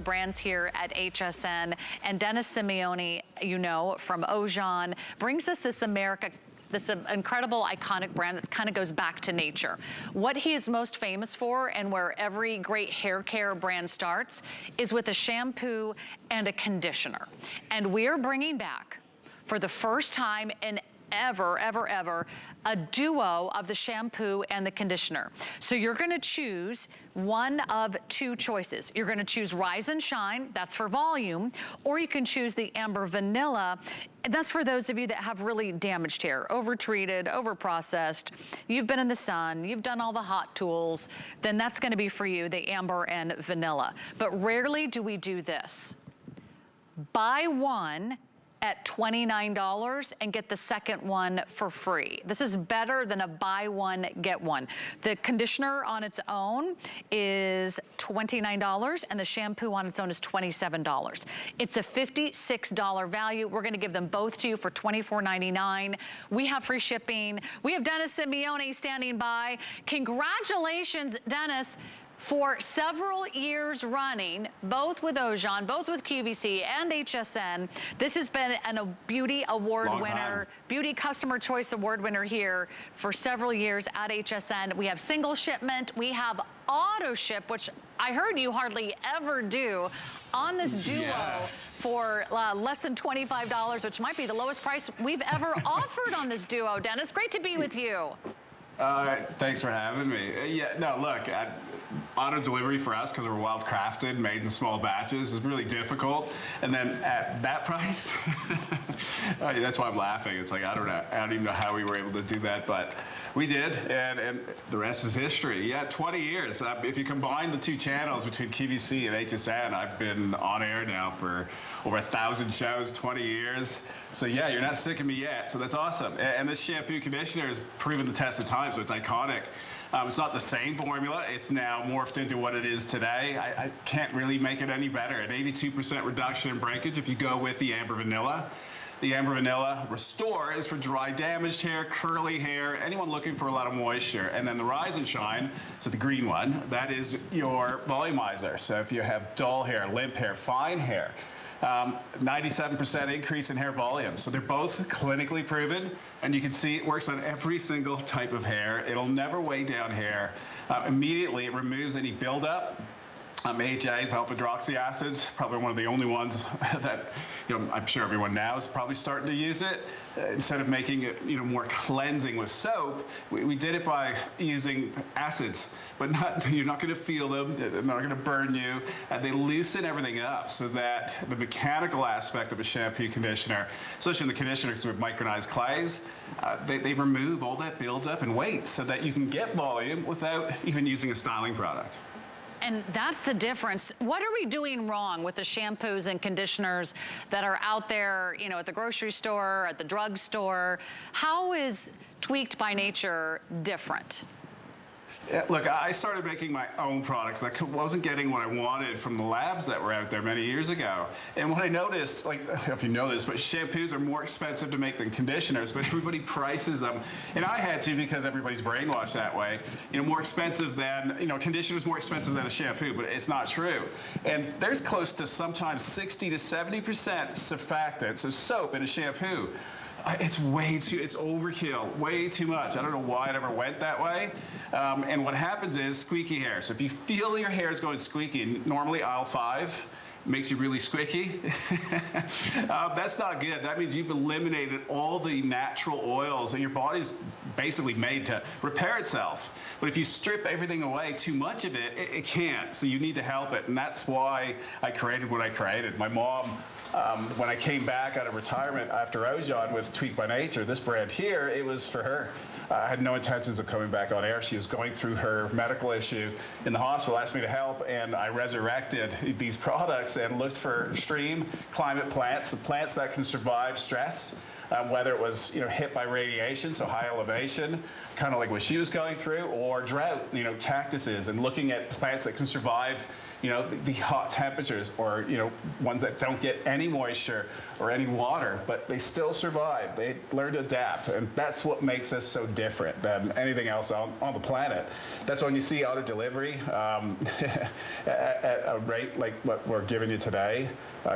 brands here at HSN, and Dennis Simeone, you know, from Ojon, brings us this incredible iconic brand that kind of goes back to nature. What he is most famous for, and where every great hair care brand starts, is with a shampoo and a conditioner. And we're bringing back, for the first time in ever, a duo of the shampoo and the conditioner. So you're gonna choose one of two choices. You're gonna choose Rise and Shine, that's for volume, or you can choose the Amber Vanilla, and that's for those of you that have really damaged hair, over-treated, over-processed, you've been in the sun, you've done all the hot tools, then that's gonna be for you, the Amber and Vanilla. But rarely do we do this. Buy one at $29 and get the second one for free. This is better than a buy one, get one. The conditioner on its own is $29 and the shampoo on its own is $27. It's a $56 value. We're gonna give them both to you for $24.99. We have free shipping. We have Dennis Simeone standing by. Congratulations, Dennis. For several years running, both with Ojon, both with QVC and HSN, this has been a beauty award winner, beauty customer choice award winner here for several years at HSN. We have single shipment, we have auto ship, which I heard you hardly ever do on this duo. For less than $25, which might be the lowest price we've ever offered on this duo. Dennis, great to be with you. Thanks for having me. Yeah, no, look, auto delivery for us, because we're well crafted, made in small batches, is really difficult. And then at that price, that's why I'm laughing. It's like, I don't even know how we were able to do that, but we did, and the rest is history. Yeah, 20 years. If you combine the two channels between QVC and HSN, I've been on air now for over 1,000 shows, 20 years. So yeah, you're not sick of me yet, so that's awesome. And this shampoo conditioner has proven the test of time, so it's iconic. It's not the same formula. It's now morphed into what it is today. I can't really make it any better. An 82% reduction in breakage if you go with the Amber Vanilla. The Amber Vanilla Restore is for dry, damaged hair, curly hair, anyone looking for a lot of moisture. And then the Rise and Shine, so the green one, that is your volumizer. So if you have dull hair, limp hair, fine hair, 97% increase in hair volume. So they're both clinically proven, and you can see it works on every single type of hair. It'll never weigh down hair. Immediately, it removes any buildup. AHAs, alpha-hydroxy acids, probably one of the only ones that, I'm sure everyone now is probably starting to use it. Instead of making it, more cleansing with soap, we did it by using acids, but you're not going to feel them, they're not going to burn you. They loosen everything up so that the mechanical aspect of a shampoo conditioner, especially in the conditioners with micronized clays, they remove all that buildup and weight so that you can get volume without even using a styling product. And that's the difference. What are we doing wrong with the shampoos and conditioners that are out there, at the grocery store, at the drugstore? How is Tweaked by Nature different? Yeah, look, I started making my own products. I wasn't getting what I wanted from the labs that were out there many years ago. And what I noticed, I don't know if you know this, but shampoos are more expensive to make than conditioners, but everybody prices them. And I had to because everybody's brainwashed that way. More expensive than, conditioner's more expensive than a shampoo, but it's not true. And there's close to sometimes 60 to 70% surfactant, so soap in a shampoo. It's overkill, way too much. I don't know why it ever went that way. And what happens is squeaky hair. So if you feel your hair is going squeaky, normally aisle 5 makes you really squeaky. That's not good. That means you've eliminated all the natural oils and your body's basically made to repair itself. But if you strip everything away, too much of it, it can't. So you need to help it. And that's why I created what I created. My mom, when I came back out of retirement after Ojon with Tweaked by Nature, this brand here, it was for her. I had no intentions of coming back on air. She was going through her medical issue in the hospital, asked me to help, and I resurrected these products and looked for extreme climate plants, plants that can survive stress, whether it was hit by radiation, so high elevation, kind of like what she was going through, or drought, cactuses, and looking at plants that can survive you know, the hot temperatures, or, you know, ones that don't get any moisture or any water, but they still survive. They learn to adapt, and that's what makes us so different than anything else on the planet. That's when you see auto delivery at a rate like what we're giving you today.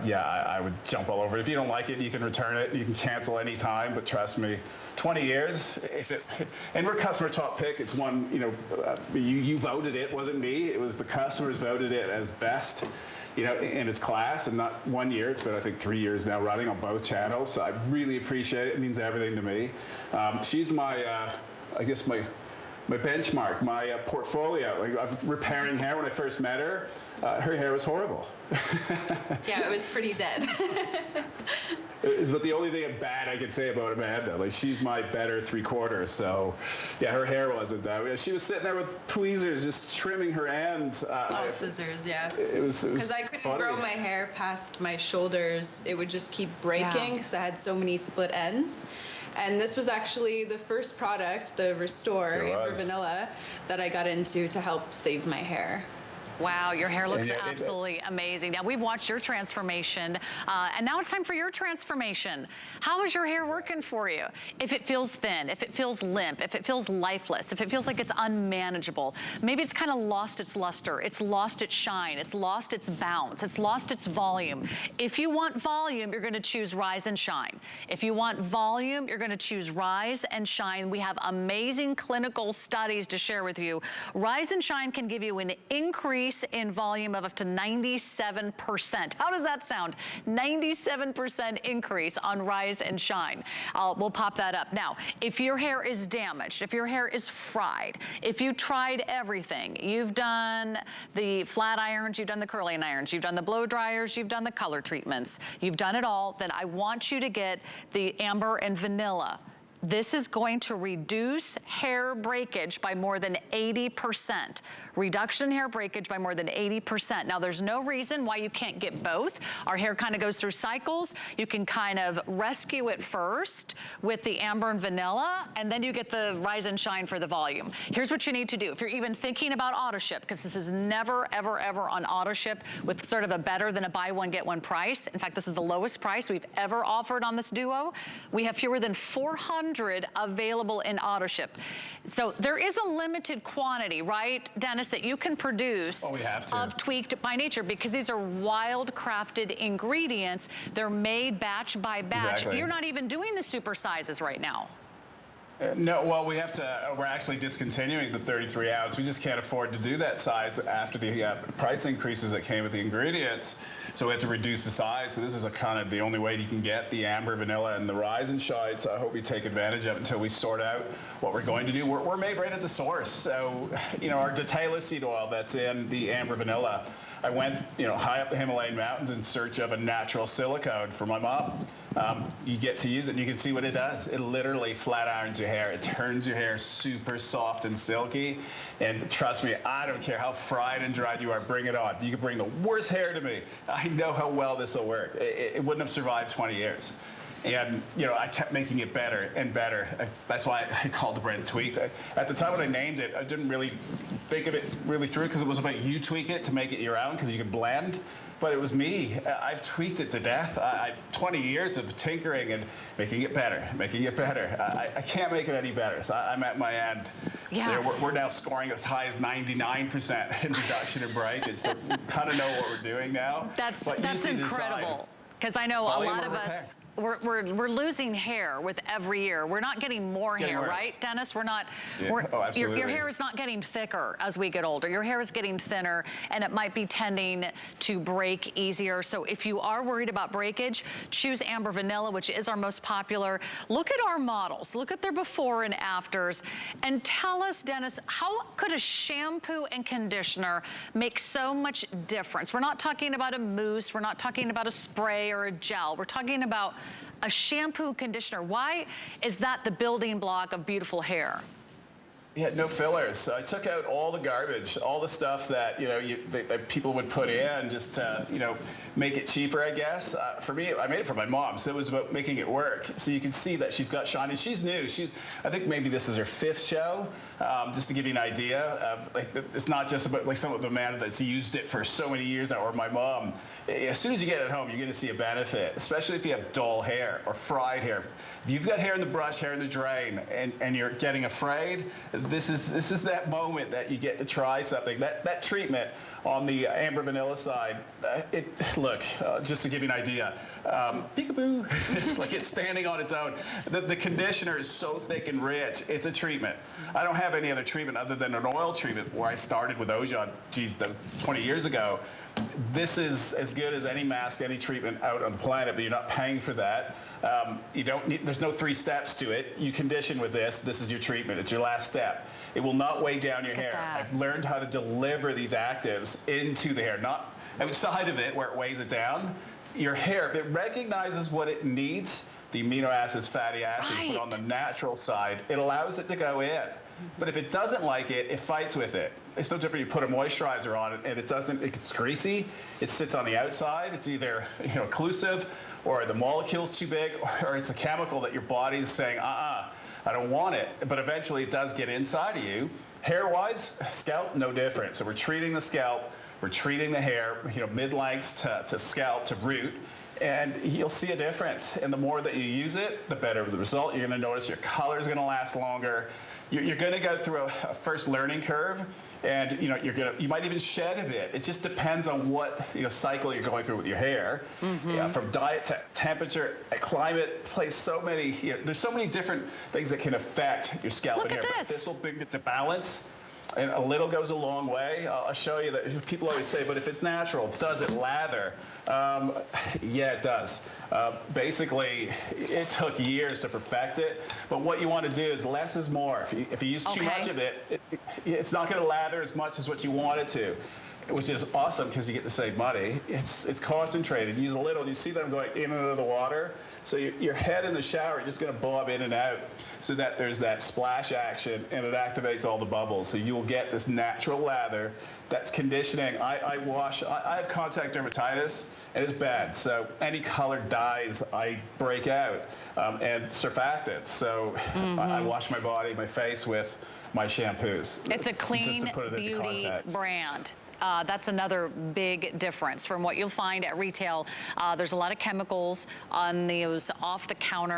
Yeah, I would jump all over it. If you don't like it, you can return it. You can cancel any time, but trust me, 20 years, and we're customer top pick. It's one, you know, you voted it, wasn't me. It was the customers voted it as best, you know, in its class, and not 1 year. It's been, I think, 3 years now running on both channels. So I really appreciate it. It means everything to me. She's my, I guess my benchmark, my portfolio. Like, I was repairing hair when I first met her. Her hair was horrible. Yeah, it was pretty dead. But the only thing bad I could say about Amanda, like, she's my better three-quarter. So, yeah, her hair wasn't that. She was sitting there with tweezers, just trimming her ends. Small scissors, yeah. It was because I couldn't funny. grow my hair past my shoulders. It would just keep breaking because I had so many split ends. And this was actually the first product, the Restore Amber Vanilla, that I got into to help save my hair. Wow, your hair looks absolutely amazing. Now, we've watched your transformation, and now it's time for your transformation. How is your hair working for you? If it feels thin, if it feels limp, if it feels lifeless, if it feels like it's unmanageable, maybe it's kind of lost its luster, it's lost its shine, it's lost its bounce, it's lost its volume. If you want volume, you're gonna choose Rise and Shine. If you want volume, you're gonna choose Rise and Shine. We have amazing clinical studies to share with you. Rise and Shine can give you an increase in volume of up to 97%. How does that sound? 97% increase on Rise and Shine. We'll pop that up. Now, if your hair is damaged, if your hair is fried, if you tried everything, you've done the flat irons, you've done the curling irons, you've done the blow dryers, you've done the color treatments, you've done it all, then I want you to get the Amber and Vanilla. This is going to reduce hair breakage by more than 80%. Reduction in hair breakage by more than 80%. Now, there's no reason why you can't get both. Our hair kind of goes through cycles. You can kind of rescue it first with the Amber and Vanilla, and then you get the Rise and Shine for the volume. Here's what you need to do. If you're even thinking about auto ship, because this is never, ever, ever on auto ship with sort of a better than a buy one, get one price. In fact, this is the lowest price we've ever offered on this duo. We have fewer than 400 available in auto ship. So there is a limited quantity, right, Dennis, that you can produce of Tweaked by Nature, because these are wild crafted ingredients. They're made batch by batch. Exactly. You're not even doing the super sizes right now. No, well, we have to, we're actually discontinuing the 33 ounce. We just can't afford to do that size after the price increases that came with the ingredients. So we had to reduce the size. So this is a kind of the only way you can get the Amber, Vanilla, and the Rise and Shine. So I hope we take advantage of it until we sort out what we're going to do. We're made right at the source. So, you know, our Dhatelo seed oil that's in the Amber Vanilla, I went, you know, high up the Himalayan mountains in search of a natural silicone for my mom. You get to use it, and you can see what it does. It literally flat irons your hair. It turns your hair super soft and silky. And trust me, I don't care how fried and dried you are, bring it on. You can bring the worst hair to me. I know how well this will work. It wouldn't have survived 20 years. And, you know, I kept making it better and better. That's why I called the brand Tweaked. At the time when I named it, I didn't really think of it really through, because it was about you tweak it to make it your own, because you could blend. But it was me. I've tweaked it to death. 20 years of tinkering and making it better, making it better. I can't make it any better. So I'm at my end. Yeah. We're now scoring as high as 99% in reduction in breakage. So we kind of know what we're doing now. That's incredible. Because I know a lot of us, we're losing hair with every year. We're not getting more hair, right, Dennis? We're not. Yeah. Your hair is not getting thicker as we get older. Your hair is getting thinner, and it might be tending to break easier. So if you are worried about breakage, choose Amber Vanilla, which is our most popular. Look at our models. Look at their before and afters, and tell us, Dennis, how could a shampoo and conditioner make so much difference? We're not talking about a mousse. We're not talking about a spray or a gel. We're talking about a shampoo conditioner. Why is that the building block of beautiful hair? Yeah, no fillers. So I took out all the garbage, all the stuff that that people would put in just to make it cheaper, I guess. For me, I made it for my mom, so it was about making it work. So you can see that she's got shiny. She's new. I think maybe this is her 5th show. Just to give you an idea of it's not just about like some of the man that's used it for so many years now, or my mom. As soon as you get it home, you're going to see a benefit, especially if you have dull hair or fried hair. If you've got hair in the brush, hair in the drain, and you're getting afraid, this is that moment that you get to try something. That treatment on the amber vanilla side, just to give you an idea, peekaboo, like it's standing on its own. The conditioner is so thick and rich, it's a treatment. I don't have any other treatment other than an oil treatment where I started with Ojon, 20 years ago. This is as good as any mask, any treatment out on the planet, but you're not paying for that. There's no 3 steps to it. You condition with this. This is your treatment. It's your last step. It will not weigh down your hair. I've learned how to deliver these actives into the hair, not outside of it where it weighs it down. Your hair, if it recognizes what it needs, the amino acids, fatty acids, but on the natural side, it allows it to go in. But if it doesn't like it, it fights with it. It's no different. You put a moisturizer on it, and it gets greasy. It sits on the outside. It's either occlusive, or the molecule's too big, or it's a chemical that your body is saying, I don't want it. But eventually, it does get inside of you. Hair-wise, scalp, no different. So we're treating the scalp. We're treating the hair, mid-lengths to scalp to root. And you'll see a difference. And the more that you use it, the better the result. You're going to notice your color is going to last longer. You're going to go through a first learning curve, and you might even shed a bit. It just depends on what cycle you're going through with your hair. From diet to temperature, climate plays so many. There's so many different things that can affect your scalp and hair. But this will bring it to balance. And a little goes a long way. I'll show you that. People always say, but if it's natural, does it lather? Yeah, it does. Basically, it took years to perfect it. But what you want to do is less is more. If you use too much of it, it's not going to lather as much as what you want it to, which is awesome because you get to save money. It's concentrated. Use a little, and you see that I'm going in and out of the water. So your head in the shower, you're just going to bob in and out so that there's that splash action, and it activates all the bubbles. So you will get this natural lather that's conditioning. I have contact dermatitis, and it's bad. So any colored dyes, I break out, and surfactants. So I wash my body, my face with my shampoos. It's a clean beauty brand. That's another big difference from what you'll find at retail. There's a lot of chemicals on those off-the-counter